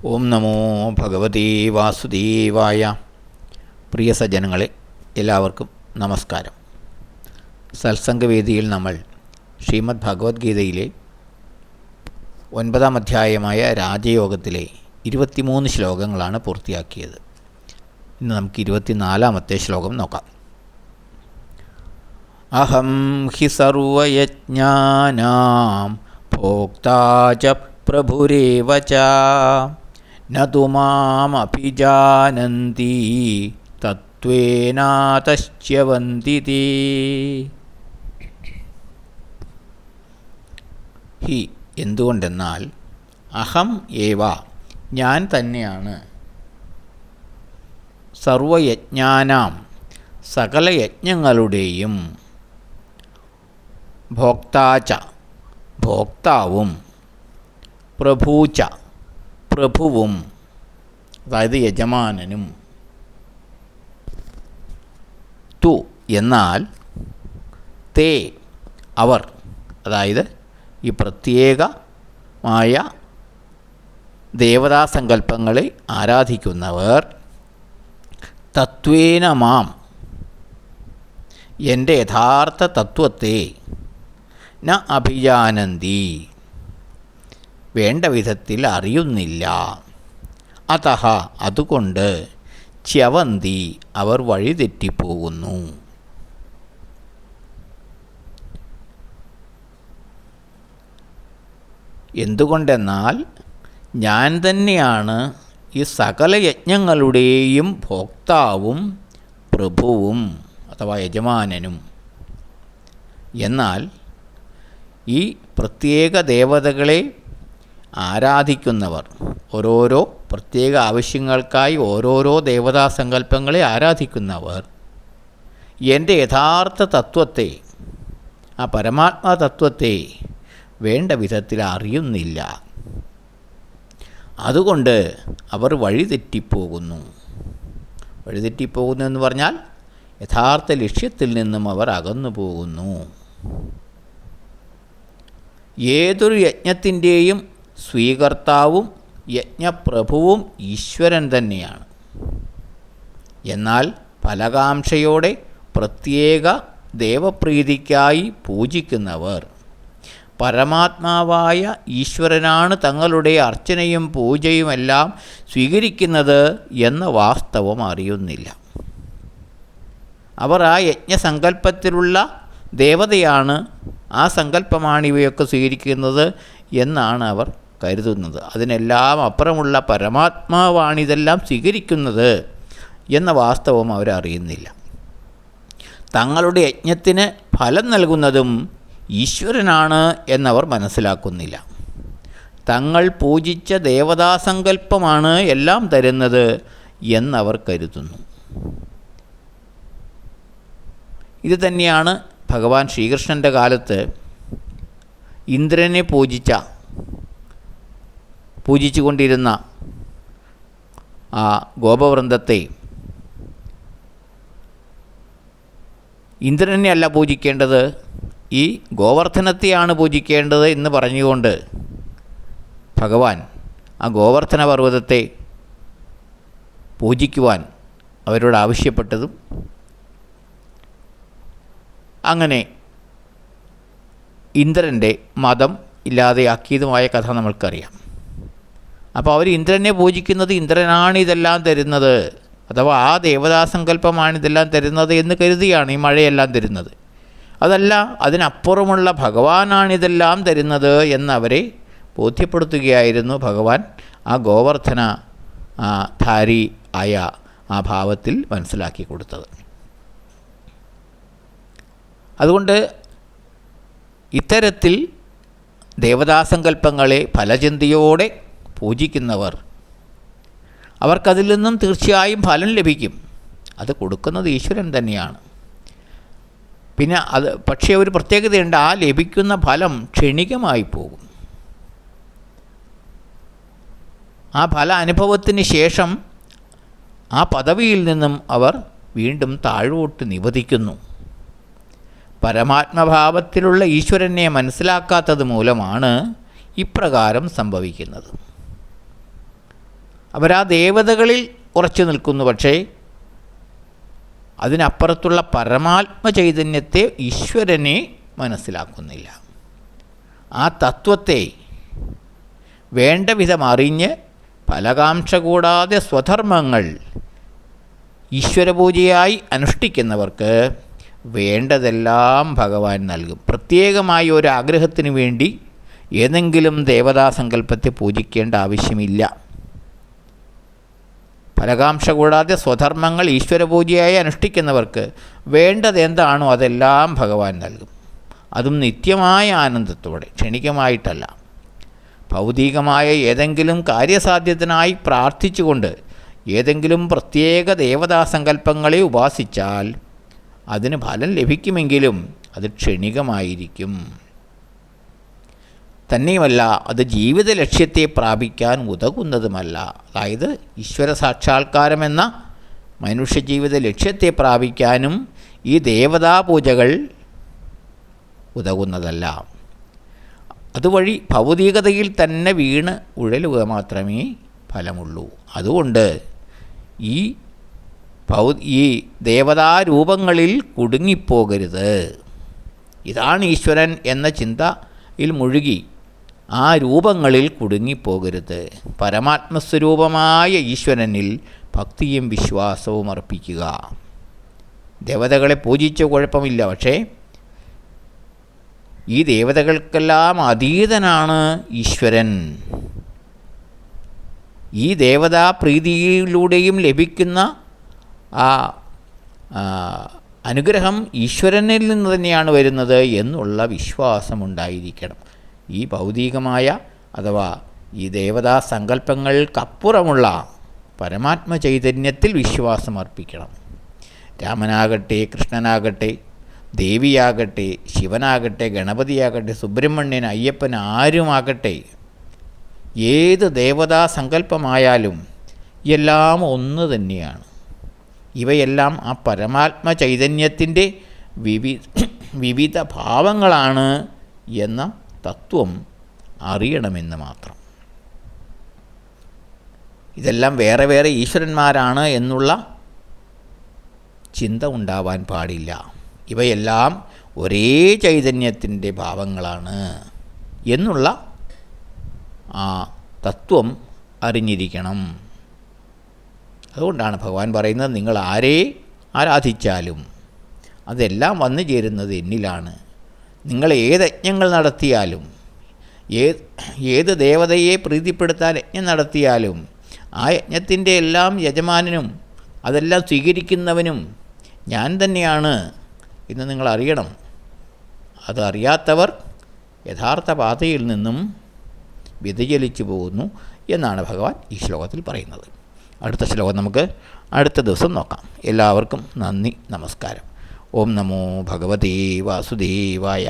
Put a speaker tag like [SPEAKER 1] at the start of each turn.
[SPEAKER 1] ഓം നമോ ഭഗവതേ വാസുദേവായ. പ്രിയ സജ്ജനങ്ങളെ, എല്ലാവർക്കും നമസ്കാരം. സത്സംഗവേദിയിൽ നമ്മൾ ശ്രീമദ് ഭഗവത്ഗീതയിലെ 9-ാം അധ്യായമായ രാജയോഗത്തിലെ 23 ശ്ലോകങ്ങളാണ് പൂർത്തിയാക്കിയത്. ഇന്ന് നമുക്ക് 24-ാമത്തെ ശ്ലോകം നോക്കാം. അഹം ഹി സർവയജ്ഞാനാം ഭോക്താ ച പ്രഭുരേവ ച ന തു മാമഭിജാനന്തി തത്വേനാതശ്ച്യവന്തി തേ. ഹി എന്തുകൊണ്ടെന്നാൽ അഹം ഏവ ഞാൻ തന്നെയാണ് സർവയജ്ഞാനാം സകല യജ്ഞങ്ങളുടെയും ഭോക്താച ഭോക്താവും പ്രഭൂച പ്രഭുവും, അതായത് യജമാനനും. തു എന്നാൽ തേ അവർ, അതായത് ഈ പ്രത്യേകമായ ദേവതാസങ്കല്പങ്ങളെ ആരാധിക്കുന്നവർ, തത്വേന മാം എൻ്റെ യഥാർത്ഥ തത്വത്തെ ന അഭിജാനന്തി വേണ്ട വിധത്തിൽ അറിയുന്നില്ല. അതഹ അതുകൊണ്ട് ച്യവന്തി അവർ വഴിതെറ്റിപ്പോകുന്നു. എന്തുകൊണ്ടെന്നാൽ ഞാൻ തന്നെയാണ് ഈ സകല യജ്ഞങ്ങളുടെയും ഭോക്താവും പ്രഭുവും അഥവാ യജമാനനും. എന്നാൽ ഈ പ്രത്യേക ദേവതകളെ ആരാധിക്കുന്നവർ, ഓരോരോ പ്രത്യേക ആവശ്യങ്ങൾക്കായി ഓരോരോ ദേവതാസങ്കല്പങ്ങളെ ആരാധിക്കുന്നവർ എൻ്റെ യഥാർത്ഥ തത്വത്തെ, ആ പരമാത്മാ തത്വത്തെ വേണ്ട വിധത്തിൽ അറിയുന്നില്ല. അതുകൊണ്ട് അവർ വഴിതെറ്റിപ്പോകുന്നു. വഴിതെറ്റിപ്പോകുന്നു എന്ന് പറഞ്ഞാൽ യഥാർത്ഥ ലക്ഷ്യത്തിൽ നിന്നും അവർ അകന്നു പോകുന്നു. ഏതൊരു യജ്ഞത്തിൻ്റെയും സ്വീകർത്താവും യജ്ഞപ്രഭുവും ഈശ്വരൻ തന്നെയാണ്. എന്നാൽ ഫലകാംക്ഷയോടെ പ്രത്യേക ദേവപ്രീതിക്കായി പൂജിക്കുന്നവർ പരമാത്മാവായ ഈശ്വരനാണ് തങ്ങളുടെ അർച്ചനയും പൂജയുമെല്ലാം സ്വീകരിക്കുന്നത് എന്ന വാസ്തവം അറിയുന്നില്ല. അവർ ആ യജ്ഞസങ്കല്പത്തിലുള്ള ദേവതയാണ്, ആ സങ്കല്പമാണ് ഇവയൊക്കെ സ്വീകരിക്കുന്നത് എന്നാണ് അവർ കരുതുന്നത്. അതിനെല്ലാം അപ്പുറമുള്ള പരമാത്മാവാണിതെല്ലാം സ്വീകരിക്കുന്നത് എന്ന വാസ്തവം അവരറിയുന്നില്ല. തങ്ങളുടെ യജ്ഞത്തിന് ഫലം നൽകുന്നതും ഈശ്വരനാണ് എന്നവർ മനസ്സിലാക്കുന്നില്ല. തങ്ങൾ പൂജിച്ച ദേവതാസങ്കല്പമാണ് എല്ലാം തരുന്നത് എന്നവർ കരുതുന്നു. ഇത് തന്നെയാണ് ഭഗവാൻ ശ്രീകൃഷ്ണൻ്റെ കാലത്ത് ഇന്ദ്രനെ പൂജിച്ചുകൊണ്ടിരുന്ന ആ ഗോപവൃന്ദത്തെ ഇന്ദ്രനെ അല്ല പൂജിക്കേണ്ടത്, ഈ ഗോവർദ്ധനത്തെയാണ് പൂജിക്കേണ്ടത് എന്ന് പറഞ്ഞുകൊണ്ട് ഭഗവാൻ ആ ഗോവർദ്ധന പർവ്വതത്തെ പൂജിക്കുവാൻ അവരോട് ആവശ്യപ്പെട്ടതും, അങ്ങനെ ഇന്ദ്രൻ്റെ മതം ഇല്ലാതെയാക്കിയതുമായ കഥ നമ്മൾക്കറിയാം. അപ്പോൾ അവർ ഇന്ദ്രനെ പൂജിക്കുന്നത് ഇന്ദ്രനാണ് ഇതെല്ലാം തരുന്നത്, അഥവാ ആ ദേവതാസങ്കല്പമാണ് തരുന്നത് എന്ന് കരുതിയാണ് ഈ മഴയെല്ലാം തരുന്നത്. അതല്ല, അതിനപ്പുറമുള്ള ഭഗവാനാണിതെല്ലാം തരുന്നത് എന്നവരെ ബോധ്യപ്പെടുത്തുകയായിരുന്നു ഭഗവാൻ ആ ഗോവർദ്ധന ധാരി ആയ ആ ഭാവത്തിൽ മനസ്സിലാക്കി കൊടുത്തത്. അതുകൊണ്ട് ഇത്തരത്തിൽ ദേവതാസങ്കല്പങ്ങളെ ഫലചിന്തയോടെ പൂജിക്കുന്നവർ, അവർക്കതിൽ നിന്നും തീർച്ചയായും ഫലം ലഭിക്കും. അത് കൊടുക്കുന്നത് ഈശ്വരൻ തന്നെയാണ്. പിന്നെ പക്ഷേ ഒരു പ്രത്യേകതയുണ്ട്, ആ ലഭിക്കുന്ന ഫലം ക്ഷണികമായി പോകും. ആ ഫല അനുഭവത്തിന് ശേഷം ആ പദവിയിൽ നിന്നും അവർ വീണ്ടും താഴോട്ട് നിവദിക്കുന്നു. പരമാത്മഭാവത്തിലുള്ള ഈശ്വരനെ മനസ്സിലാക്കാത്തത് മൂലമാണ് ഇപ്രകാരം സംഭവിക്കുന്നത്. അവരാ ദേവതകളിൽ ഉറച്ചു നിൽക്കുന്നു. പക്ഷേ അതിനപ്പുറത്തുള്ള പരമാത്മ ചൈതന്യത്തെ, ഈശ്വരനെ മനസ്സിലാക്കുന്നില്ല. ആ തത്വത്തെ വേണ്ട വിധം അറിഞ്ഞ് ഫലകാംക്ഷ കൂടാതെ സ്വധർമ്മങ്ങൾ ഈശ്വരപൂജയായി അനുഷ്ഠിക്കുന്നവർക്ക് വേണ്ടതെല്ലാം ഭഗവാൻ നൽകും. പ്രത്യേകമായ ഒരു ആഗ്രഹത്തിന് വേണ്ടി ഏതെങ്കിലും ദേവതാസങ്കല്പത്തെ പൂജിക്കേണ്ട ആവശ്യമില്ല. ഫലകാംക്ഷ കൂടാതെ സ്വധർമ്മങ്ങൾ ഈശ്വരപൂജയായി അനുഷ്ഠിക്കുന്നവർക്ക് വേണ്ടത് എന്താണോ അതെല്ലാം ഭഗവാൻ നൽകും. അതും നിത്യമായ ആനന്ദത്തോടെ, ക്ഷണികമായിട്ടല്ല. ഭൗതികമായ ഏതെങ്കിലും കാര്യസാധ്യത്തിനായി പ്രാർത്ഥിച്ചുകൊണ്ട് ഏതെങ്കിലും പ്രത്യേക ദേവതാസങ്കല്പങ്ങളെ ഉപാസിച്ചാൽ അതിന് ഫലം ലഭിക്കുമെങ്കിലും അത് ക്ഷണികമായിരിക്കും. തന്നെയുമല്ല, അത് ജീവിത ലക്ഷ്യത്തെ പ്രാപിക്കാൻ ഉതകുന്നതുമല്ല. അതായത് ഈശ്വര സാക്ഷാത്കാരമെന്ന മനുഷ്യജീവിത ലക്ഷ്യത്തെ പ്രാപിക്കാനും ഈ ദേവതാപൂജകൾ ഉതകുന്നതല്ല. അതുവഴി ഭൗതികതയിൽ തന്നെ വീണ് ഉഴലുക മാത്രമേ ഫലമുള്ളൂ. അതുകൊണ്ട് ഈ ദേവതാരൂപങ്ങളിൽ കുടുങ്ങിപ്പോകരുത്. ഇതാണ് ഈശ്വരൻ എന്ന ചിന്തയിൽ മുഴുകി ആ രൂപങ്ങളിൽ കുടുങ്ങിപ്പോകരുത്. പരമാത്മസ്വരൂപമായ ഈശ്വരനിൽ ഭക്തിയും വിശ്വാസവും അർപ്പിക്കുക. ദേവതകളെ പൂജിച്ച കുഴപ്പമില്ല, പക്ഷേ ഈ ദേവതകൾക്കെല്ലാം അതീതനാണ് ഈശ്വരൻ. ഈ ദേവതാപ്രീതിയിലൂടെയും ലഭിക്കുന്ന ആ അനുഗ്രഹം ഈശ്വരനിൽ നിന്ന് തന്നെയാണ് വരുന്നത് എന്നുള്ള വിശ്വാസമുണ്ടായിരിക്കണം. ഈ ഭൗതികമായ അഥവാ ഈ ദേവതാ സങ്കല്പങ്ങൾക്കപ്പുറമുള്ള പരമാത്മ ചൈതന്യത്തിൽ വിശ്വാസം അർപ്പിക്കണം. രാമനാകട്ടെ, കൃഷ്ണനാകട്ടെ, ദേവിയാകട്ടെ, ശിവനാകട്ടെ, ഗണപതിയാകട്ടെ, സുബ്രഹ്മണ്യൻ, അയ്യപ്പൻ, ആരുമാകട്ടെ, ഏത് ദേവതാ സങ്കല്പമായാലും എല്ലാം ഒന്ന് തന്നെയാണ്. ഇവയെല്ലാം ആ പരമാത്മ ചൈതന്യത്തിൻ്റെ വിവിധ ഭാവങ്ങളാണ് എന്ന തത്വം അറിയണമെന്ന് മാത്രം. ഇതെല്ലാം വേറെ വേറെ ഈശ്വരന്മാരാണ് എന്നുള്ള ചിന്ത ഉണ്ടാവാൻ പാടില്ല. ഇവയെല്ലാം ഒരേ ചൈതന്യത്തിൻ്റെ ഭാവങ്ങളാണ് എന്നുള്ള ആ തത്വം അറിഞ്ഞിരിക്കണം. അതുകൊണ്ടാണ് ഭഗവാൻ പറയുന്നത്, നിങ്ങൾ ആരെ ആരാധിച്ചാലും അതെല്ലാം വന്നു ചേരുന്നത് എന്നിലാണ്. നിങ്ങൾ ഏത് യജ്ഞങ്ങൾ നടത്തിയാലും, ഏത് ദേവതയെ പ്രീതിപ്പെടുത്താൻ യജ്ഞം നടത്തിയാലും ആ യജ്ഞത്തിൻ്റെ എല്ലാം യജമാനനും അതെല്ലാം സ്വീകരിക്കുന്നവനും ഞാൻ തന്നെയാണ് എന്ന് നിങ്ങൾ അറിയണം. അത് അറിയാത്തവർ യഥാർത്ഥ പാതയിൽ നിന്നും വ്യതിചലിച്ചു പോകുന്നു എന്നാണ് ഭഗവാൻ ഈ ശ്ലോകത്തിൽ പറയുന്നത്. അടുത്ത ശ്ലോകം നമുക്ക് അടുത്ത ദിവസം നോക്കാം. എല്ലാവർക്കും നന്ദി, നമസ്കാരം. ഓം നമോ ഭഗവതേ വാസുദേവായ.